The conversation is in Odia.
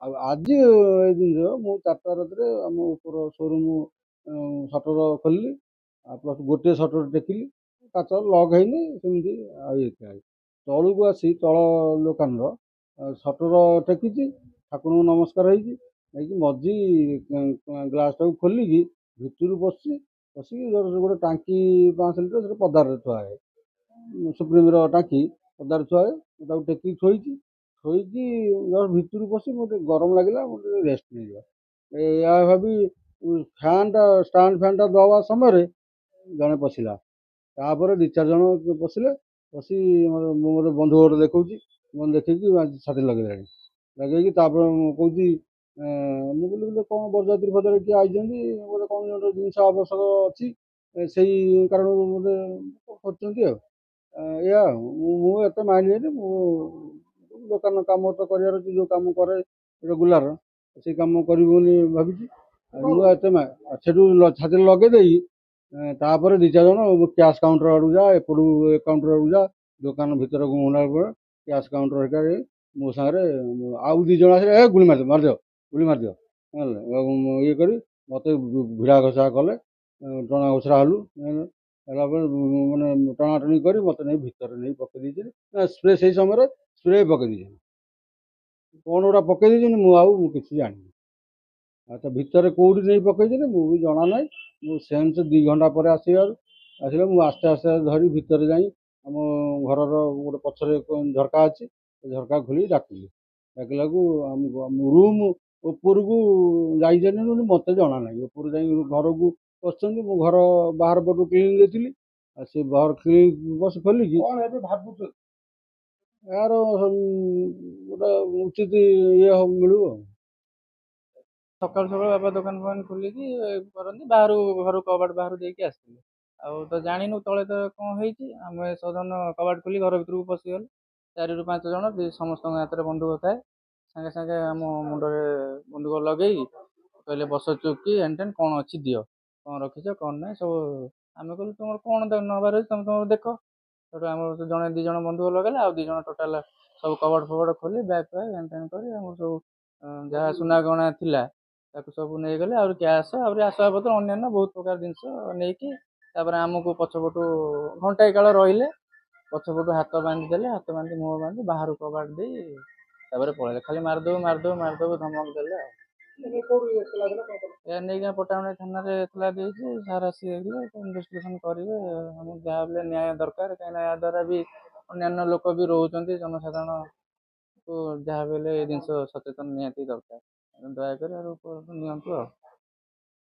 ଆଉ ଆଜି ଏଇ ଜିନିଷ ମୁଁ 4ଟା ରାତିରେ ଆମ ଉପର ସୋରୁମ୍ ସଟର ଖୋଲିଲି, ଆଉ ପ୍ଲସ୍ ଗୋଟିଏ ସଟର ଟେକିଲି, କାଚ ଲକ୍ ହେଇନି ସେମିତି। ଆଉ ଏଇଟା ତଳକୁ ଆସି ତଳ ଦୋକାନର ସଟର ଟେକିଛି, ଠାକୁରଙ୍କୁ ନମସ୍କାର ହେଇଛି, ହେଇକି ମଝି ଗ୍ଲାସ୍ଟାକୁ ଖୋଲିକି ଭିତରୁ ପଶିକି ଗୋଟେ ଟାଙ୍କି 5 ଲିଟର ସେଟା ପଦାରରେ ଥୁଆ ହୁଏ, ସୁପ୍ରିମର ଟାଙ୍କି ପଦାରେ ଥୁଆ ହୁଏ। ମୁଁ ତାକୁ ଟେକିକି ଥୋଇକି ଭିତରୁ ପଶି ମୋତେ ଗରମ ଲାଗିଲା, ମୁଁ ଟିକେ ରେଷ୍ଟ ନେଇଯିବା ଏହା ଭାବି ଫ୍ୟାନ୍ଟା ଷ୍ଟାଣ୍ଡ ଫ୍ୟାନ୍ଟା ଦେବା ସମୟରେ ଜଣେ ପଶିଲା। ତାପରେ 2-4 ଜଣ ପଶିଲେ, ପଶି ମୁଁ ଗୋଟେ ବନ୍ଧୁ ଘର ଦେଖଉଛି, ମୁଁ ଦେଖିକି ଛାତି ଲଗେଇଲାଣି। ଲଗେଇକି ତାପରେ ମୁଁ କହୁଛି, ମୁଁ କହିଲି କ'ଣ ବରଯାତ୍ରୀ ଫରଯାତ୍ରୀ କିଏ ଆଇଛନ୍ତି, ଗୋଟେ କ'ଣ ଗୋଟେ ଜିନିଷ ଆବଶ୍ୟକ ଅଛି, ସେଇ କାରଣରୁ ମୋତେ କରୁଛନ୍ତି ଆଉ। ଏଇଆ ଆଉ ମୁଁ ଏତେ ମାଇଣ୍ଡ ହେଇନି। ମୁଁ ଦୋକାନ କାମ ତ କରିବାର ଅଛି, ଯେଉଁ କାମ କରେ ରେଗୁଲାର ସେଇ କାମ କରିବି ବୋଲି ଭାବିଛି। ମୁଁ ଏତେ ସେଠୁ ଛାତିରେ ଲଗେଇ ଦେଇ ତାପରେ 2-4 ଜଣ କ୍ୟାସ୍ କାଉଣ୍ଟର ଆଡ଼କୁ ଯା, ଏପଟୁ ଏ କାଉଣ୍ଟର ଆଡ଼କୁ ଯା, ଦୋକାନ ଭିତରକୁ ମୁହଁଲା ପରେ କ୍ୟାସ୍ କାଉଣ୍ଟର ହେରିକା ମୋ ସାଙ୍ଗରେ ଆଉ 2 ଜଣ ଆସିଲେ, ଗୁଳି ମାରିଦିଅ ଗୁଳି ମାରିଦିଅ ଇଏ କରି ମୋତେ ଭିଡ଼ା ଘଷା କଲେ, ଟଣା ଘୋଷରା ହେଲୁ। ହେଲା ପରେ ମାନେ ଟଣାଟଣି କରି ମୋତେ ନେଇ ଭିତରେ ନେଇ ପକେଇ ଦେଇଛନ୍ତି। ସ୍ପ୍ରେ ସେଇ ସମୟରେ ସ୍ପ୍ରେ ପକେଇ ଦେଇଛନ୍ତି, କ'ଣ ଗୋଟେ ପକେଇ ଦେଇଛନ୍ତି, ମୁଁ କିଛି ଜାଣିନି। ଆଉ ତା ଭିତରେ କେଉଁଠି ନେଇ ପକେଇଛନ୍ତି ମୁଁ ବି ଜଣା ନାହିଁ। ମୁଁ ସେନ୍ସ 2 ଘଣ୍ଟା ପରେ ଆସିଲେ ମୁଁ ଆସ୍ତେ ଆସ୍ତେ ଧରି ଭିତରେ ଯାଇ ଆମ ଘରର ଗୋଟେ ପଛରେ ଝରକା ଅଛି, ସେ ଝରକା ଖୋଲି ଡାକିଲାକୁ ଆମ ରୁମ୍ ଉପରକୁ ଯାଇଛନ୍ତି ବୋଲି ମୋତେ ଜଣା ନାହିଁ। ଉପରୁ ଯାଇ ଘରକୁ ପଶିଛନ୍ତି, ମୁଁ ଘର ବାହାର ପଟୁ କ୍ଲିନ୍ ଦେଇଥିଲି, ଆଉ ସେ ବାହାର କ୍ଲିନ୍ ଖୋଲିକି କ'ଣ ଏବେ ଭାବୁଛନ୍ତି ଏହାର ଗୋଟେ ଉଚିତ ଇଏ ମିଳିବ। ସକାଳୁ ସକାଳୁ ବାପା ଦୋକାନ ଫୋକାନ ଖୋଲିକି କରନ୍ତି, ବାହାରୁ ଘରୁ କବାଟ ବାହାରୁ ଦେଇକି ଆସିଥିଲେ। ଆଉ ତ ଜାଣିନୁ ତଳେ ତ କ'ଣ ହେଇଛି, ଆମେ ସଡନ କବାଟ ଖୋଲି ଘର ଭିତରକୁ ପଶିଗଲୁ। 4ରୁ 5 ଜଣ, ସମସ୍ତଙ୍କ ହାତରେ ବନ୍ଧୁକ ଥାଏ। ସାଙ୍ଗେ ସାଙ୍ଗେ ଆମ ମୁଣ୍ଡରେ ବନ୍ଧୁକ ଲଗେଇକି କହିଲେ ବସ ଚୁପକି ଏଣ୍ କ'ଣ ଅଛି ଦିଅ, କ'ଣ ରଖିଛ କ'ଣ ନାହିଁ ସବୁ। ଆମେ କହିଲୁ ତୁମର କ'ଣ ନେବାର ଅଛି ତମେ ତୁମର ଦେଖ। ସେଠୁ ଆମର ଜଣେ 2 ଜଣ ବନ୍ଧୁକ ଲଗେଇଲେ, ଆଉ 2 ଜଣ ଟୋଟାଲ ସବୁ କବାଟ ଫବାଟ ଖୋଲି ବ୍ୟାଗ୍ ଫ୍ୟାଗ୍ ଏଣ୍ କରି ଆମର ସବୁ ଯାହା ସୁନା ଗହଣା ଥିଲା ତାକୁ ସବୁ ନେଇଗଲେ। ଆହୁରି କ୍ୟାସ୍, ଆହୁରି ଆସବାବପତ୍ର ଅନ୍ୟାନ୍ୟ ବହୁତ ପ୍ରକାର ଜିନିଷ ନେଇକି ତାପରେ ଆମକୁ ପଛପଟୁ ଘଣ୍ଟାଏ କାଳ ରହିଲେ। ପଛପଟୁ ହାତ ବାନ୍ଧି ଦେଲେ, ହାତ ବାନ୍ଧି ମୁହଁ ବାନ୍ଧି ବାହାରୁ କବାଟ ଦେଇ ତାପରେ ପଳେଇଲେ। ଖାଲି ମାରିଦେବୁ ଧମକ ଦେଲେ ଆଉ। ଏହା ନେଇକି ପଟ୍ଟାମୁଣ୍ଡାଇ ଥାନାରେ ଏତଲା ଦେଇଛି। ସାର୍ ଆସିଲେ ଇନଭେଷ୍ଟିଗେସନ୍ କରିବେ। ଆମକୁ ଯାହା ହେଲେ ନ୍ୟାୟ ଦରକାର, କାହିଁକିନା ଏହା ଦ୍ୱାରା ବି ଅନ୍ୟାନ୍ୟ ଲୋକ ବି ରହୁଛନ୍ତି, ଜନସାଧାରଣକୁ ଯାହା ବି ହେଲେ ଏ ଜିନିଷ ସଚେତନ ନିହାତି ଦରକାର। ଦୟାକରି ନିଅନ୍ତୁ ଆଉ।